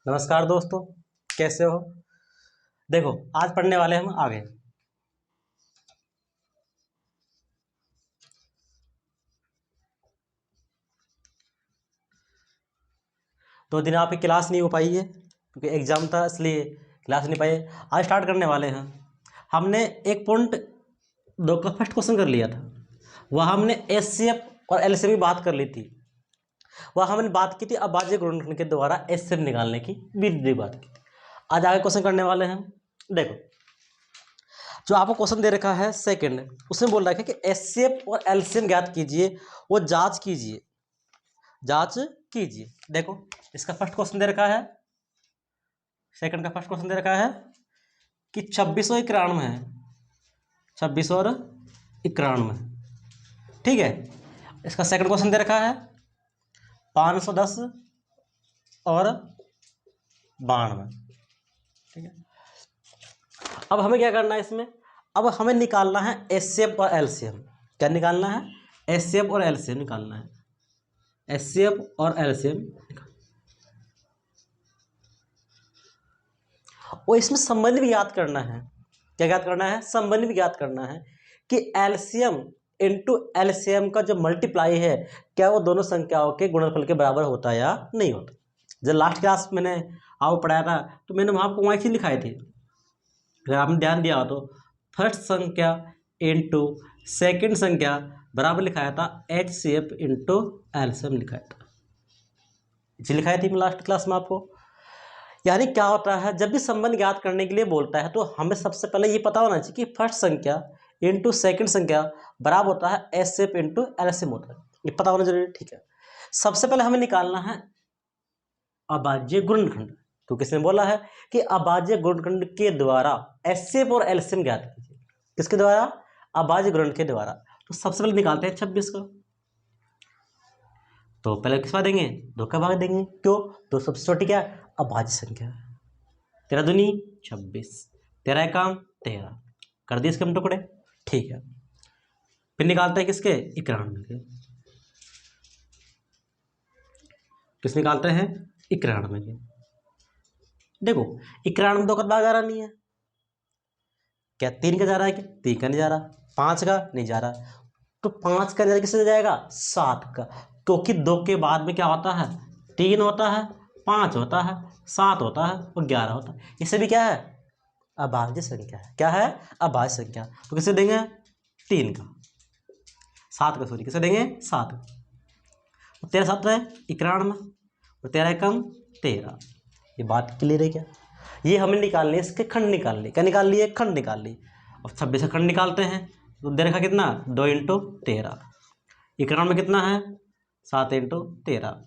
नमस्कार दोस्तों, कैसे हो। देखो, आज पढ़ने वाले हम आगे। दो दिन आपकी क्लास नहीं हो पाई है क्योंकि एग्जाम था, इसलिए क्लास नहीं पाई। आज स्टार्ट करने वाले हैं। हमने 1.2 का फर्स्ट क्वेश्चन कर लिया था। वह हमने एचसीएफ और एलसीएम की बात कर ली थी। वह हमने बात की थी अभाज्य गुणनखंड के द्वारा एचसीएफ निकालने की विधि बात की थी। आज आगे क्वेश्चन करने वाले हैं। देखो, जो आपको क्वेश्चन दे रखा है सेकंड, उसमें बोल रहा है कि एचसीएफ और एलसीएम ज्ञात कीजिए, वो जांच कीजिए। देखो, इसका फर्स्ट क्वेश्चन दे रखा है, सेकंड का फर्स्ट क्वेश्चन दे रखा है कि 26 और 91 है। 26 और 91, ठीक है। इसका सेकंड क्वेश्चन दे रखा है 510 और 92, ठीक है। अब हमें क्या करना है इसमें, अब हमें निकालना है एचसीएफ और एलसीएम। क्या निकालना है? एचसीएफ और एलसीएम निकालना है। एचसीएफ और एलसीएम, और इसमें संबंध भी याद करना है। क्या याद करना है? संबंध भी याद करना है कि एलसीएम इंटू एलसीएम का जो मल्टीप्लाई है, क्या वो दोनों संख्याओं के गुणनफल के बराबर होता है या नहीं होता। जब लास्ट क्लास मैंने आपको पढ़ाया था तो मैंने वहाँ आपको वहाँ चीज लिखाई थी, अगर आपने ध्यान दिया हो तो। फर्स्ट संख्या इंटू सेकेंड संख्या बराबर लिखाया था एचसीएफ इंटू एलसीएम लिखाया था। इसे लिखाई थी मैं लास्ट क्लास में आपको। यानी क्या होता है, जब भी संबंध ज्ञात करने के लिए बोलता है तो हमें सबसे पहले ये पता होना चाहिए कि फर्स्ट संख्या इंटू सेकेंड संख्या बराबर होता है एचसीएफ इंटू एलसीएम होता है। ये पता होना जरूरी है, ठीक है। सबसे पहले हमें निकालना है अभाज्य गुणनखंड। तो किसने बोला है कि अभाज्य गुणनखंड के द्वारा एचसीएफ और एलसीएम ज्ञात कीजिए। किसके द्वारा? अभाज्य गुणनखंड के द्वारा। तो सबसे पहले निकालते हैं 26 का। तो पहले किस बार देंगे? 2 का भाग देंगे। क्यों? तो सबसे छोटी क्या है? अभाज्य संख्या। 13 दूनी 26, 13 एकम 13, कर दिए इसके हम टुकड़े, ठीक है। फिर निकालते हैं किसके? 91 के। किस निकालते हैं? 91 के। देखो, 91 में 2 का भाग जा रहा नहीं है। क्या 3 का जा रहा है? क्या 3 का नहीं जा रहा, 5 का नहीं जा रहा, तो 5 का नहीं किससे जाएगा? 7 का। क्योंकि 2 के बाद में क्या होता है? 3 होता है, 5 होता है, 7 होता है और 11 होता है। इसे भी क्या है? अभाज्य संख्या है। क्या है? अभाज्य संख्या। तो किसे देंगे? 3 का, 7 का, सॉरी, किसे देंगे? 7 का। तो 13 7 है 91 और 13 एकम 13। ये बात क्लियर है क्या? ये हमें निकाल ली, इसके खंड निकाल ली। क्या निकाल लिए? खंड निकाल ली। और 26 का खंड निकालते हैं तो दे रखा कितना? 2 इंटू 13। 91 में कितना है? 7 इंटू 13।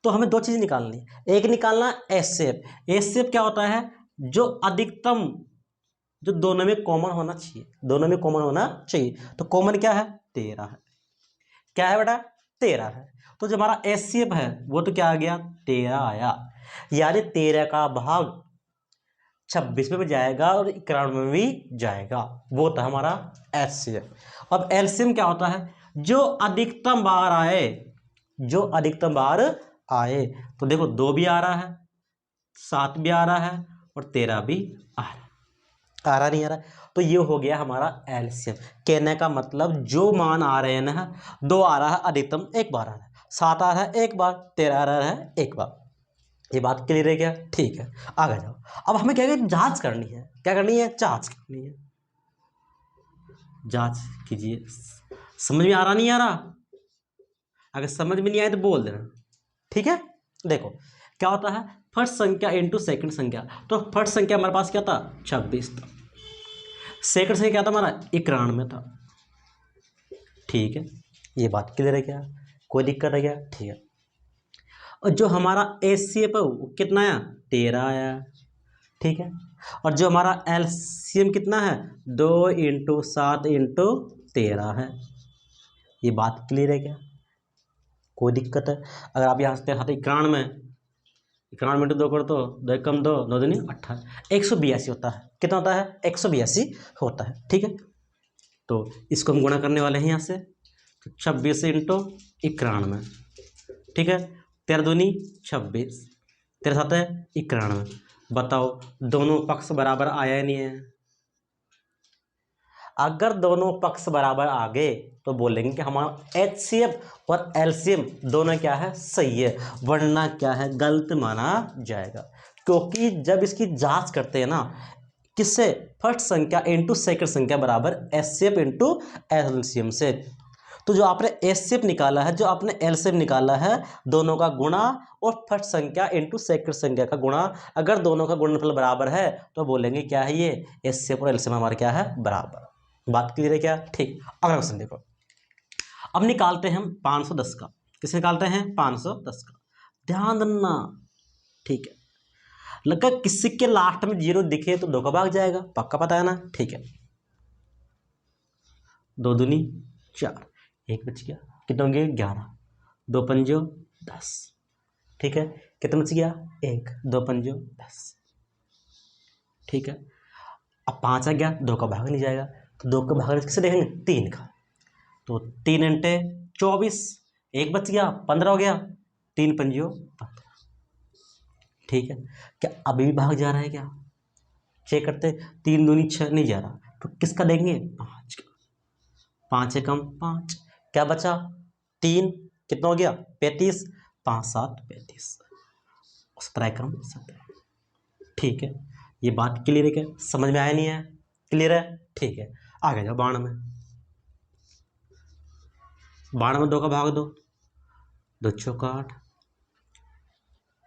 तो हमें 2 चीज़ निकालनी। एक निकालना एचसीएफ। एचसीएफ क्या होता है? जो अधिकतम, जो दोनों में कॉमन होना चाहिए, दोनों में कॉमन होना चाहिए। तो कॉमन क्या है? 13 है। क्या है बेटा? 13 है। तो जो हमारा एचसीएफ है वो तो क्या आ गया? 13 आया। यानी 13 का भाग 26 में भी जाएगा और 91 में भी जाएगा। वो था हमारा एचसीएफ। अब एलसीएम क्या होता है? जो अधिकतम बार आए, जो अधिकतम बार आए। तो देखो, 2 भी आ रहा है, 7 भी आ रहा है और 13 भी आ रहा है। आ रहा नहीं आ रहा? तो ये हो गया हमारा एलसीएम। कहने का मतलब जो मान आ रहे हैं ना, 2 आ रहा है अधिकतम, एक बार आ रहा है, 7 आ रहा है एक बार, 13 आ रहा है एक बार। ये बात क्लियर है क्या? ठीक है, आगे जाओ। अब हमें क्या है? जांच करनी है। क्या करनी है? जांच करनी है। जांच कीजिए। समझ में आ रहा नहीं आ रहा? अगर समझ में नहीं आए तो बोल देना, ठीक है। देखो, क्या होता है? फर्स्ट संख्या इंटू सेकंड संख्या। तो फर्स्ट संख्या हमारे पास क्या था? 26 था। सेकंड संख्या क्या था हमारा? 91 था, ठीक है। ये बात क्लियर है क्या? कोई दिक्कत है क्या? ठीक है। और जो हमारा एचसीएफ है वो कितना आया? 13 आया, ठीक है। और जो हमारा एलसीएम कितना है? 2 इंटू 7 इंटू 13 है। ये बात क्लियर है क्या? कोई दिक्कत है? अगर आप यहाँ से 91 91 इंटू 2 कर दो, 2 एकम 2, 9 दूनी 18, 182 होता है। कितना होता है? 182 होता है, ठीक है। तो इसको हम गुणा करने वाले हैं यहाँ से। तो 26 इंटू 91, ठीक है। 13 दूनी 26, तेरे साथ है 91। बताओ दोनों पक्ष बराबर आया या नहीं है? अगर दोनों पक्ष बराबर आ गए तो बोलेंगे कि हमारा एचसीएफ और एलसीएम दोनों क्या है, सही है, वरना क्या है, गलत माना जाएगा। क्योंकि जब इसकी जांच करते हैं ना, किससे, फर्स्ट संख्या इंटू सेकंड संख्या बराबर एचसीएफ इंटू एलसीएम से, तो जो आपने एचसीएफ निकाला है, जो आपने एलसीएम निकाला है, दोनों का गुणा और फर्स्ट संख्या इंटू सेकंड संख्या का गुणा, अगर दोनों का गुणनफल बराबर है तो बोलेंगे क्या है, ये एचसीएफ और एलसीएम हमारा क्या है, बराबर। बात क्लियर है क्या? ठीक। अगला क्वेश्चन देखो, अब निकालते हैं हम 510 का। किसे निकालते हैं? 510 का। ध्यान देना, ठीक है। लगा किसी के लास्ट में 0 दिखे तो 2 का भाग जाएगा, पक्का पता है ना? ठीक है। 2 दूनी 4, 1 बच गया, कितने होंगे? 11, 2 पंजो 10, ठीक है। कितना बच गया? 1, 2 पंजो 10, ठीक है। अब 5 आ गया, 2 का भाग नहीं जाएगा, तो 2 का भाग किसे देखेंगे? 3 का, तो 3 अंटे 24, 1 बच गया, 15 हो गया, 3 पंजियो 15, ठीक है। क्या अभी भी भाग जा रहा है क्या? चेक करते, 3 दूनी 6, नहीं जा रहा, तो किसका देंगे? 5 का। 5 से कम 5, क्या बचा? 3, कितना हो गया? 35, 5 7 35, 17 कम 17, ठीक है। ये बात क्लियर है क्या? समझ में आया नहीं है? क्लियर है? ठीक है। आगे जाओ 92 में। 92 में 2 का भाग दो, 2 चौका 8,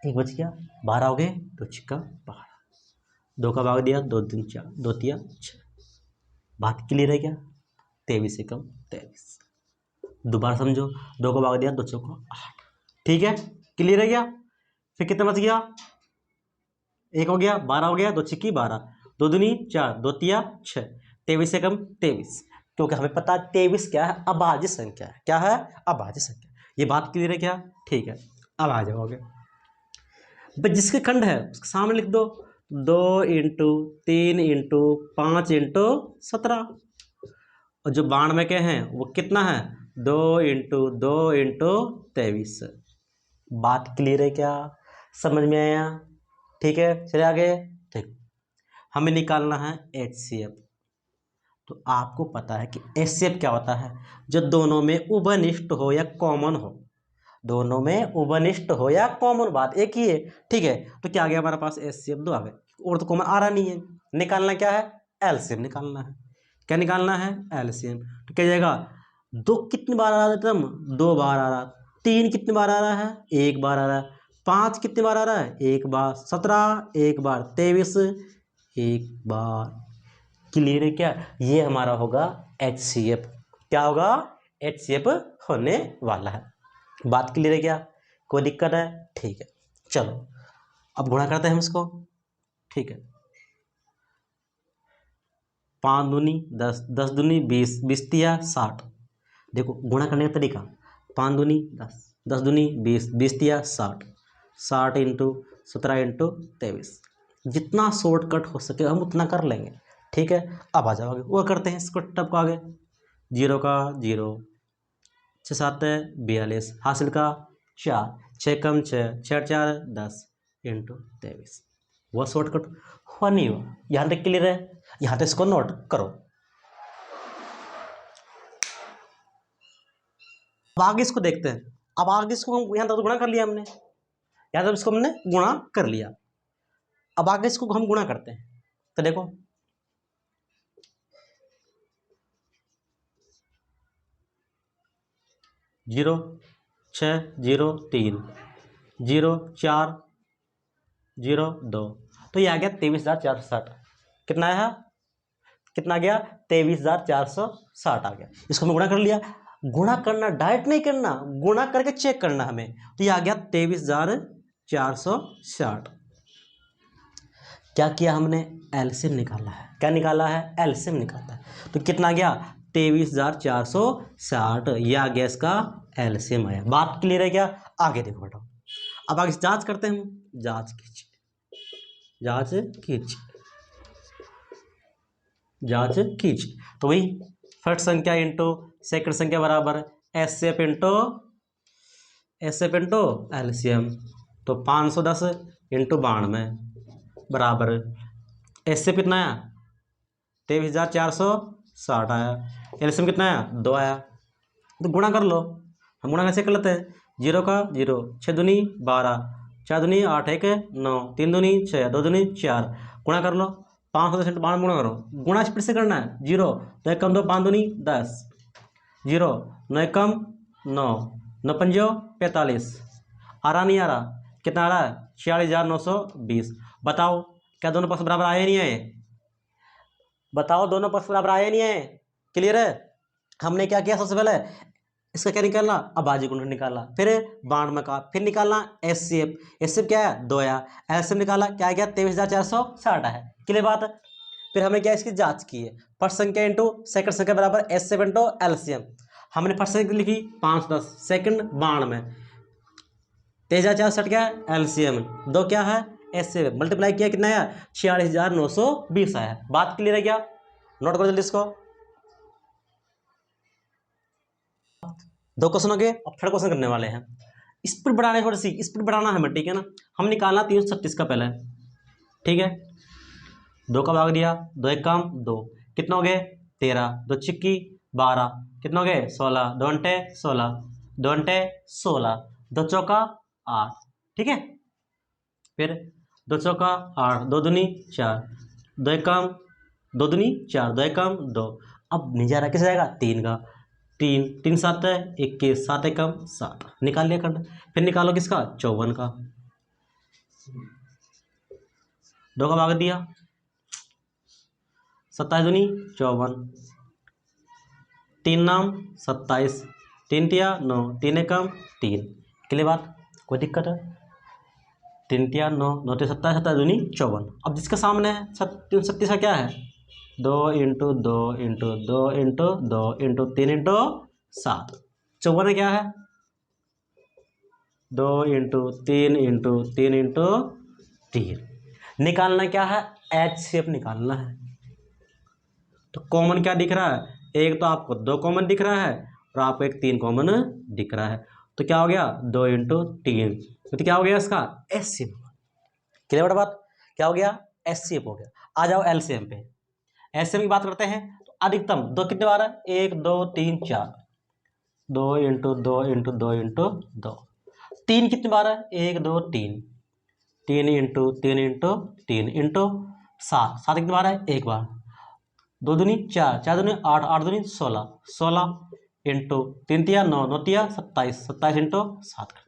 1 बच गया, 12 हो गए, 2 छिक्का 12, 2 का भाग दिया, 2 3 4, 2 तिया 6। बात क्लियर है क्या? 23 से कम 23, दोबारा समझो, 2 का भाग दिया, 2 चौका 8, ठीक है। क्लियर है क्या? फिर कितना बच गया? 1 हो गया, 12 हो गया, 2 छिक्की 12, 2 दूनी 4, 2 तिया 6, 23 से कम 23, क्योंकि हमें पता है 23 क्या है? अभाज्य संख्या है। क्या है? अभाज्य संख्या। ये बात क्लियर है क्या? ठीक है। अब आ जाओगे, भाई जिसके खंड है उसके सामने लिख दो, 2 इंटू 3 इंटू 5 इंटू 17, और जो 92 के हैं वो कितना है? 2 इंटू 2 इंटू 23। बात क्लियर है क्या? समझ में आया? ठीक है, चले आगे। ठीक, हमें निकालना है एचसीएफ। तो आपको पता है कि एचसीएफ क्या होता है? जो दोनों में उभयनिष्ठ हो या कॉमन हो, दोनों में उभयनिष्ठ हो या कॉमन, बात एक ही है, ठीक है। तो क्या आ गया हमारे पास? एचसीएफ 2 आ गए, और तो कॉमन आ रहा नहीं है। निकालना क्या है? एलसीएम निकालना है। क्या निकालना है? एलसीएम। तो क्या जाएगा? 2 कितनी बार आ रहा है तुम? 2 बार आ रहा। 3 कितनी बार आ रहा है? 1 बार आ रहा है। 5 कितनी बार आ रहा है? 1 बार। 17 1 बार, 23 1 बार। क्लियर है क्या? ये हमारा होगा एचसीएफ। क्या होगा? एचसीएफ होने वाला है। बात क्लियर है क्या? कोई दिक्कत है? ठीक है, चलो अब गुणा करते हैं हम इसको, ठीक है। 5 दूनी 10, 10 दूनी 20, 20 तिया 60। देखो गुणा करने का तरीका, 5 दूनी 10, 10 दूनी 20, 20 तिया 60, 60 इंटू 17 इंटू 23। जितना शॉर्टकट हो सके हम उतना कर लेंगे, ठीक है। अब आ जाओगे वो करते हैं इसको टप को आगे, 0 का 0, 6 7 42, हासिल का 4, 6 कम 6, 6 4 10 इंटू 23। वह शॉर्टकट हुआ नहीं हुआ? यहाँ तक क्लियर है? यहाँ तक इसको नोट करो। अब आगे इसको देखते हैं। अब आगे इसको हम यहाँ तक तो गुणा कर लिया हमने, यहाँ तक इसको हमने गुणा कर लिया। अब आगे इसको हम गुणा करते हैं, तो देखो 0 6 0 3 0 4 0 2, तो ये आ गया 23,460। कितना आया? कितना गया? 23,460 आ गया। इसको हमने गुणा कर लिया। गुणा करना डायरेक्ट नहीं करना, गुणा करके चेक करना हमें। तो ये आ गया 23,460। क्या किया हमने? एलसीएम निकाला है। क्या निकाला है? एलसीएम निकाला है। तो कितना गया? 23,460। यह आ गया इसका एलसीएम आया। बात क्लियर है क्या? आगे देखो बेटा, अब आगे जांच करते हैं हम। जांच कीजिए, जांच कीजिए, जांच कीजिए। तो वही फर्स्ट संख्या इंटू सेकंड संख्या बराबर एचसीएफ इंटू एलसीएम। तो 510 इंटू 92 बराबर एस से कितना आया 23,460 आया। एलसीएम कितना आया 2 आया। तो गुणा कर लो। हम गुणा कैसे कर लेते हैं 0 का 0 6 दूनी 12 4 दूनी 8 1 9 3 दूनी 6 2 दूनी 4 गुणा कर लो 500 से 12 गुणा करो। गुणा स्पीड से करना है 0 2 1 कम 2 5 दूनी 10 0 9 1 कम 9 9 पंजो 45 आ रहा नहीं आ रहा कितना आ रहा है 46,920। बताओ क्या दोनों पक्ष बराबर आए नहीं आए? बताओ दोनों पक्ष बराबर आए नहीं आए? क्लियर है? हमने क्या किया सबसे पहले इसका क्या निकालना अभाज्य गुणन निकाला फिर 92 का फिर निकालना एचसीएफ क्या है 2 आया। एलसीएम निकाला क्या गया 23,460 है। क्लियर बात? फिर हमें क्या इसकी जांच की है फर्स्ट संख्या इंटू सेकंड संख्या बराबर एचसीएफ इंटू एलसीएम। हमने फर्स्ट संख्या लिखी 510 सेकंड 92 23,460 क्या है एलसीएम 2 क्या है एचसीएफ मल्टीप्लाई किया कितना आया 46,920 आया। बात क्लियर है क्या? नोट करो जल्दी इसको। 2 क्वेश्चन हो गए। अब थर्ड क्वेश्चन करने वाले हैं। स्पीड बढ़ाने थोड़ी सी स्पीड बढ़ाना है हमें ठीक है ना। हम निकालना 336 का पहले ठीक है 2 का भाग दिया 2 1 कम 2 कितना हो गए 13 2 छिक्की 12 कितना हो गए 16 2 अंटे 16 2 अंटे 16 2 चौका 8 ठीक है। फिर 2 चौका 8 2 दूनी 4 2 1 कम 2 दूनी 4 2 1 कम 2। अब नहीं जा रहा किस जाएगा 3 का 3 3 7 है 21 7 1 कम 7 निकाल लिया खंड। फिर निकालो किसका 54 का 2 का भाग दिया 27 दूनी 54 3 नाम 27 3 तिया 9 3 1 कम 3। क्लियर बात? कोई दिक्कत है? 3 तिया 9 9 3 27 27 दूनी 54। अब जिसके सामने है 336 का क्या है 2 into 2 into 2 into 2 into 3 into 7 54 क्या है 2 इंटू 3 इंटू 3 इंटू 3। निकालना क्या है एचसीएफ निकालना है। तो कॉमन क्या दिख रहा है एक तो आपको 2 कॉमन दिख रहा है और आपको एक 3 कॉमन दिख रहा है। तो क्या हो गया 2 इंटू 3 तो क्या हो गया इसका एचसीएफ। क्लियर बड़ा बात? क्या हो गया एचसीएफ हो गया। आ जाओ एलसीएम पे। एलसीएम की बात करते हैं तो अधिकतम 2 कितने बार है 1 2 3 4 2 इंटू 2 इंटू 2 इंटू 2 3 कितनी बार है 1 2 3 3 इंटू 3 इंटू 3 इंटू 7 7 कितनी बार है एक बार 2 दूनी 4 4 दूनी 8 8 दूनी 16 16 इंटू 3 तिया 9 9 तिया 27 27 इंटू 7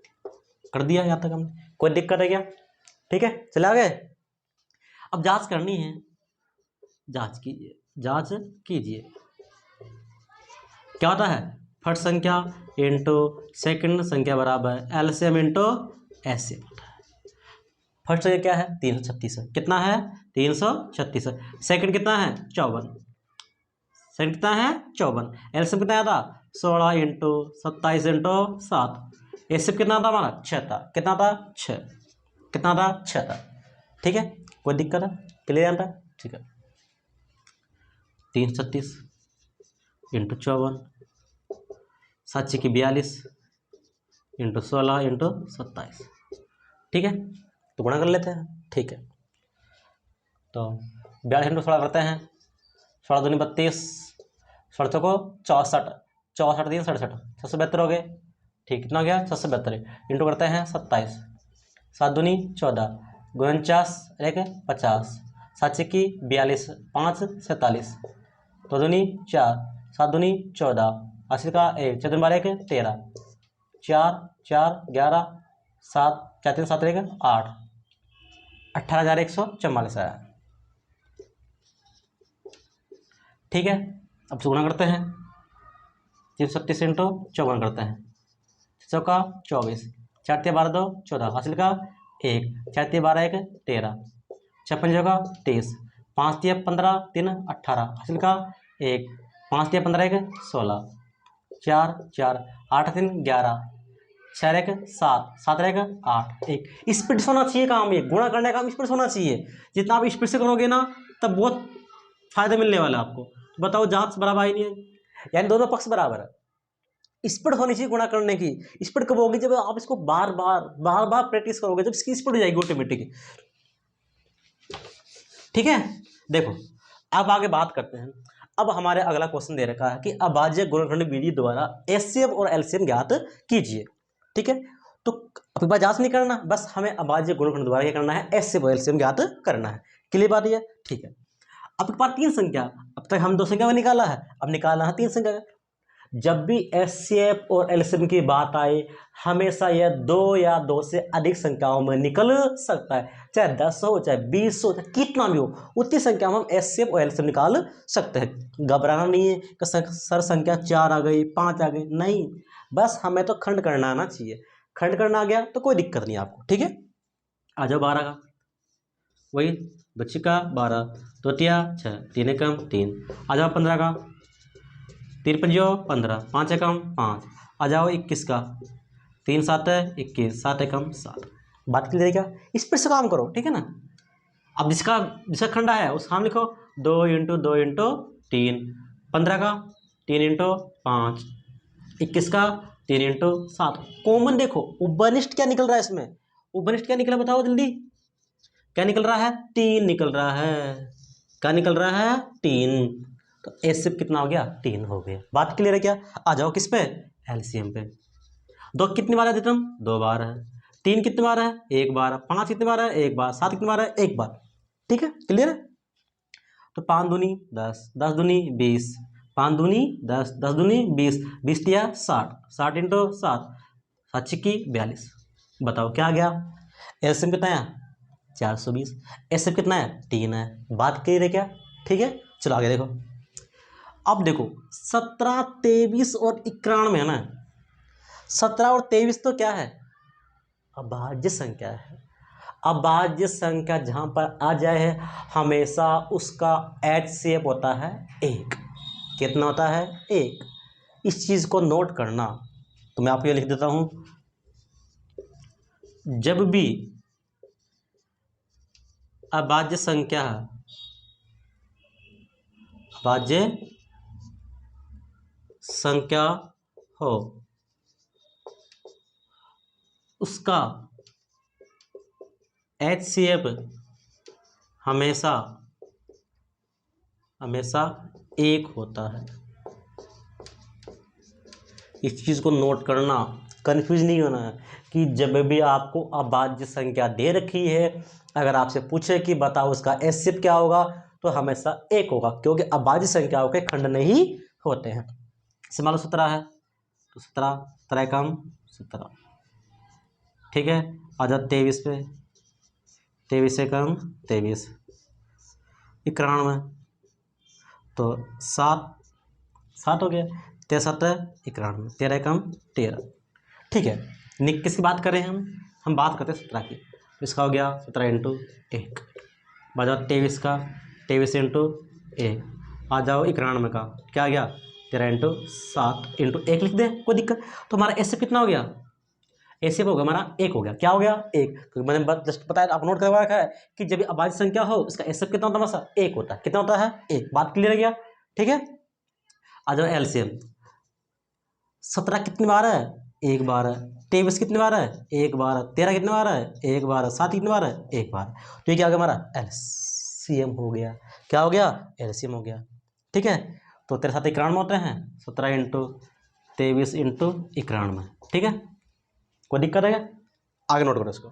कर दिया यहाँ तक हमने। कोई दिक्कत है क्या? ठीक है चले आगे। अब जांच करनी है जांच कीजिए क्या होता है फर्स्ट संख्या इंटू सेकंड संख्या बराबर एलसीएम इंटू एचसीएफ होता है। फर्स्ट संख्या क्या है 336 है कितना है 336 है। सेकंड कितना है 54 सेकंड कितना है 54 एलसीएम कितना आया था 16 इंटू 27 इंटू 7 एचसीएफ कितना था हमारा 6 था कितना था 6 कितना था 6 था। ठीक है कोई दिक्कत है? क्लियर था? ठीक है 336 इंटू 54 7 की 42 इंटू 16 इंटू 27 ठीक है। तो गुणा कर लेते हैं ठीक है। तो 42 इंटू 16 करते हैं 16 दूनी 32 16 को 64 64 3 67 672 हो गए ठीक कितना हो गया 672 इंटू करते हैं 27 7 दूनी 14 49 एक 50 7 की 42 5 47 2 दूनी 4 7 दूनी 14 80 का 1 4 दूनी 12 1 13 4 4 11 7 4 3 7 1 8 18,144 आया। ठीक है अब से गुणा करते हैं 336 इंटू 54 करते हैं 6 24 4 3 12 2 14 हासिल का 1 4 3 12 1 13 6 5 23 5 3 15 3 18 हासिल का 1 5 3 15 1 16 4 4 8 3 11 6 1 7 7 1 8 1 स्पीड से होना चाहिए काम। ये गुणा करने का काम स्पीड से होना चाहिए। जितना आप स्पीड से करोगे ना तब बहुत फायदा मिलने वाला है आपको। तो बताओ जांच बराबर आई नहीं है यानी दोनों पक्ष बराबर है स्पीड होनी चाहिए गुणा करने की। स्पीड कब होगी? जब आप इसको बार बार प्रैक्टिस करोगे, जब इसकी स्पीड हो जाएगी ऑटोमेटिक। ठीक है, देखो अब आगे बात करते हैं। अब हमारे अगला क्वेश्चन दे रखा है कि अभाज्य गुणनखंड विधि द्वारा एचसीएफ और एलसीएम ज्ञात कीजिए। ठीक है, तो अब बात जांच नहीं करना, बस हमें अभाज्य गुणनखंड द्वारा क्या करना है? एचसीएफ और एलसीएम ज्ञात करना है। क्लियर बात है? ठीक है, अब के पास तीन संख्या, अब तक हम दो संख्या में निकाला है, अब निकालना है तीन संख्या का। जब भी एचसीएफ और एलसीएम की बात आए, हमेशा यह दो या दो से अधिक संख्याओं में निकल सकता है, चाहे 10 हो, चाहे 20 हो, चाहे कितना भी हो, उतनी संख्या में हम एचसीएफ और एलसीएम निकाल सकते हैं। घबराना नहीं है कि सर संख्या 4 आ गई, 5 आ गई, नहीं, बस हमें तो खंड करना आना चाहिए। खंड करना आ गया तो कोई दिक्कत नहीं आपको। ठीक है, आ जाओ 12 का, वही बच्ची का 12, तोतिया 6, 3 एकम 3। आ जाओ 15 का, 3 पंजो 15, 5 एकम 5। आ जाओ 21 का, 3 7 21, 7 एकम 7। बात क्लियर है क्या? इस पर से काम करो, ठीक है ना। अब जिसका खंडा है उस काम लिखो, 2 × 2 × 3, 15 का 3 × 5, 21 का 3 × 7। कॉमन देखो, उपनिष्ठ क्या निकल रहा है इसमें? उपनिष्ठ क्या निकला बताओ जल्दी, क्या निकल रहा है? 3 निकल रहा है। क्या निकल रहा है? 3। तो एचसीएफ कितना हो गया? 3 हो गया। बात क्लियर है क्या? आ जाओ किस पे? एलसीएम पे। 2 कितनी बार है अधिकतम? 2 बार है। 3 कितनी बार है? 1 बार। 5 कितनी बार है? 1 बार। 7 कितनी बार है? 1 बार। ठीक है, क्लियर है? तो 5 दूनी 10, 10 दूनी 20, 5 दूनी 10, 10 दूनी 20, 20 दिया 60, 60 × 7, 7 छिक्की 42। बताओ क्या आ गया? एलसीएम कितना है? 420। एचसीएफ कितना है? 3 है। बात क्लियर है क्या? ठीक है, चलो आगे देखो। अब देखो 17, 23 और 91 है ना। 17 और 23 तो क्या है? अभाज्य संख्या है। अभाज्य संख्या जहां पर आ जाए है, हमेशा उसका एचसीएफ होता है 1। कितना होता है? 1। इस चीज को नोट करना, तो मैं आपको ये लिख देता हूं, जब भी अभाज्य संख्या हो, उसका एचसीएफ हमेशा 1 होता है। इस चीज़ को नोट करना, कंफ्यूज नहीं होना है कि जब भी आपको अभाज्य संख्या दे रखी है, अगर आपसे पूछे कि बताओ उसका एचसीएफ क्या होगा, तो हमेशा 1 होगा, क्योंकि अभाज्य संख्याओं के खंड नहीं होते हैं। जैसे मान लो 17 है, तो 17, 17 कम 17। ठीक है, आ जाओ 23 पे, 23 से कम 23, 91, तो 7 हो गया, 73 91, 13 कम 13। ठीक है, निक किसकी बात करें हम बात करते हैं 17 की, तो इसका हो गया 17 × 1। आ जाओ 23 का, 23 × 1। आ जाओ 91 का, क्या आ गया? 13 × 7 × 1 लिख दे, कोई दिक्कत। तो हमारा एचसीएफ कितना हो गया? एचसीएफ होगा हमारा 1 हो गया। क्या हो गया? 1, क्योंकि मैंने जस्ट बताया, आप नोट करवा रखा है कि जब अभाज्य संख्या हो उसका एचसीएफ कितना होता है? हमेशा 1 होता है। कितना होता है? 1। बात क्लियर है क्या? ठीक है, आ जाओ एलसीएम। 17 कितनी बार है? 1 बार है। 23 कितनी बार है? 1 बार है। 13 कितनी बार है? 1 बार है। 7 कितनी बार है? 1 बार। तो ये क्या हो गया? हमारा एलसीएम हो गया। क्या हो गया? एलसीएम हो गया। ठीक है, तो 13 7 91 होते हैं, 17 × 23 × 91। ठीक है, कोई दिक्कत है क्या? आगे नोट करो इसको।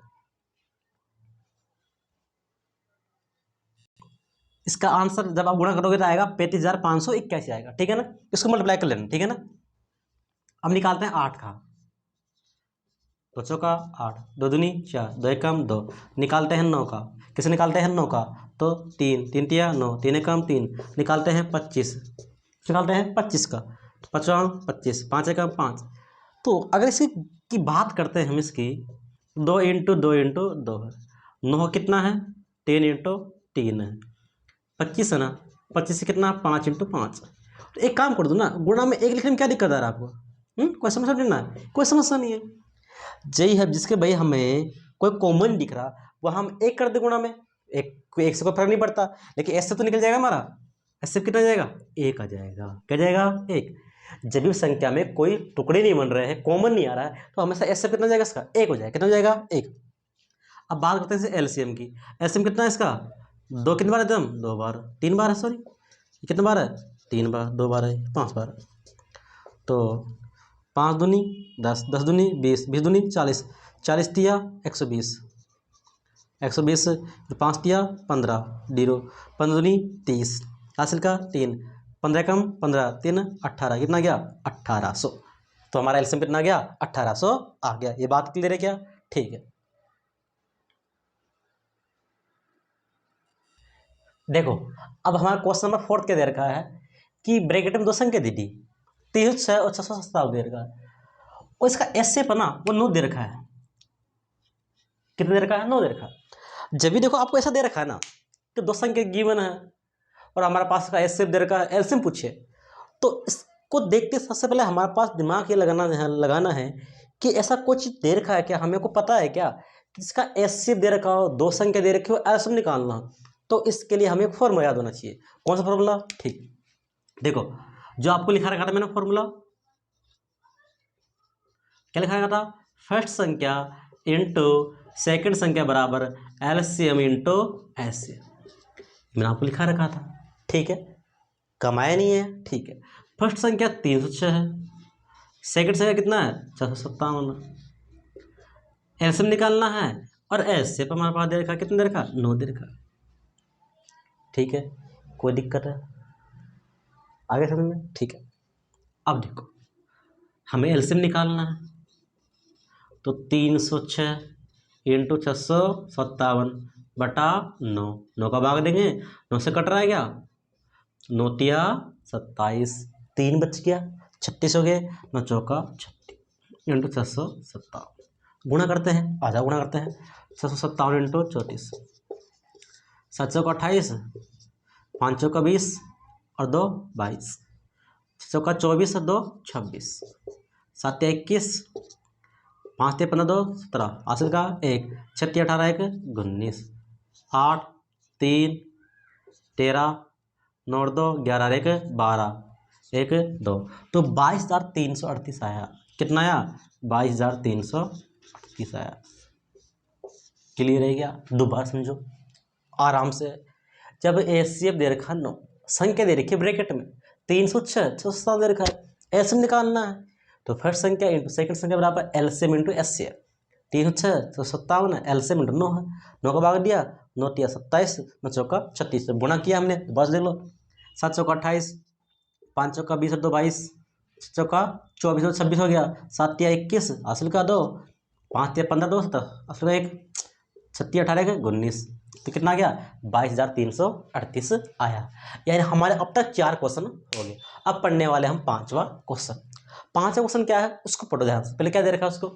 इसका आंसर जब आप गुणा करोगे तो आएगा 35,581 आएगा। ठीक है ना, इसको मल्टीप्लाई कर लेना। ठीक है ना, अब निकालते हैं 8 का, 2 चौका 8, 2 दूनी 4, 2 एकम 2। निकालते हैं 9 का, किसे निकालते हैं? 9 का, तो 3, 3 तिया 9, 3 एकम 3। निकालते हैं 25, निकालते हैं 25 का, 5 25, 5 एकम 5। तो अगर इसकी की बात करते हैं हम, इसकी 2 × 2 × 2 है, 9 कितना है? 3 × 3 है, 25 है ना, 25 से कितना? 5 × 5। तो एक काम कर दो ना, गुणा में 1 लिखने में क्या दिक्कत आ रहा है आपको? कोई समस्या नहीं ना? कोई समस्या नहीं है। जय है जिसके भाई हमें कोई कॉमन दिख रहा, वो हम 1 कर दे गुणा में, 1 से कोई फर्क नहीं पड़ता, लेकिन ऐसे तो निकल जाएगा हमारा। ऐसे कितना जाएगा? 1 आ जाएगा। क्या जाएगा? 1। जब भी संख्या में कोई टुकड़े नहीं बन रहे हैं, कॉमन नहीं आ रहा है, तो हमेशा एस कितना हो जाएगा इसका, एक हो जाएगा। कितना हो जाएगा, एक। अब बात करते हैं एलसीएम की। एलसीएम कितना है इसका, दो कितनी बार है, एकदम 2 बार, 3 बार है, सॉरी कितने बार है, 3 बार, 2 बार है, 5 बार। तो 5 दूनी 10, 10 दूनी 20, 20 दूनी 40, 40 तिया 120, 120 5 तिया 15, जीरो 15 दूनी 30, हासिल का 3, 15 कम 15, 3 18, कितना गया 1800। तो हमारा एलसीएम कितना गया, 1800 आ गया। ये बात क्लियर है क्या, ठीक है। देखो अब हमारा क्वेश्चन नंबर 4 क्या दे रखा है कि ब्रैकेट में दो संख्या दी थी, 306 और 657 दे रखा है, और इसका एस से पना वो 9 दे रखा है। कितना दे रखा है, 9 दे रखा है। जब भी देखो आपको ऐसा दे रखा है ना कि दो संख्या गिवन है और हमारे पास का एस दे रखा है, एलसीएम पूछे, तो इसको देखते सबसे पहले हमारे पास दिमाग ये लगाना है कि ऐसा कुछ दे रखा है क्या, हमें को पता है क्या कि इसका एस दे रखा हो, दो संख्या दे रखी हो, एलसीएम निकालना। तो इसके लिए हमें एक फॉर्मूला याद होना चाहिए। कौन सा फॉर्मूला, ठीक, देखो जो आपको लिखा रखा था मैंने फॉर्मूला, क्या लिखा रखा था, फर्स्ट संख्या इंटू सेकंड संख्या बराबर एलसीएम इंटू एलसीएम, मैंने आपको लिखा रखा था, ठीक है, कमाया नहीं है, ठीक है। फर्स्ट संख्या 306 है, सेकंड संख्या कितना है 657, एलसीएम निकालना है, और एलसीएम हमारे पास दे रखा, कितना दे रखा, 9 दे रखा, ठीक है, कोई दिक्कत है, आगे समझ में, ठीक है। अब देखो हमें एलसीएम निकालना है, तो 306 इंटू 657 बटा 9, 9 का भाग देंगे, 9 से कट रहा है क्या, 9 तिया 27, 3 बच गया, 36 हो गए, 9 चौका 36 इंटू 657, गुणा करते हैं, आधा गुणा करते हैं, 657 इंटू 34, 7 चौका 28, 5 चौका 20 और 2 22, 6 चौका 24 और 2 26, 7 तिया 21, 5 तिया 15, 2 17, हासिल का 1, 6 तिया 18, 1 19, 8 3 13, 9 और 2 11, 1 12, 1 2, तो 22,338 आया। कितना आया, 22,338 आया। क्लियर है क्या, दोबारा समझो आराम से। जब एचसीएफ दे रखा 9, संख्या दे रखी है ब्रैकेट में 306, 657 दे रखा है, एलसीएम निकालना है, तो फर्स्ट संख्या इंटू सेकंड संख्या बराबर एलसीएम इंटू एचसीएफ। 306 657 है, एलसीएम इंटू 9 है, 9 का भाग दिया, 9 तिया 27, 9 चौका 36, गुणा किया हमने, तो बस देख लो, 7 चौका 28, 5 चौका 20 और 2 22, 6 चौका 24 और 26 हो गया, 7 तिया 21, हासिल का 2, 5 तिया 15, 2 17, हासिल का 1, 6 तिया 18, 19, तो कितना आ गया, 22,338 आया। यानी हमारे अब तक 4 क्वेश्चन हो गए। अब पढ़ने वाले हम 5वां क्वेश्चन। 5वां क्वेश्चन क्या है उसको पढ़ो ध्यान से। पहले क्या दे रखा है उसको,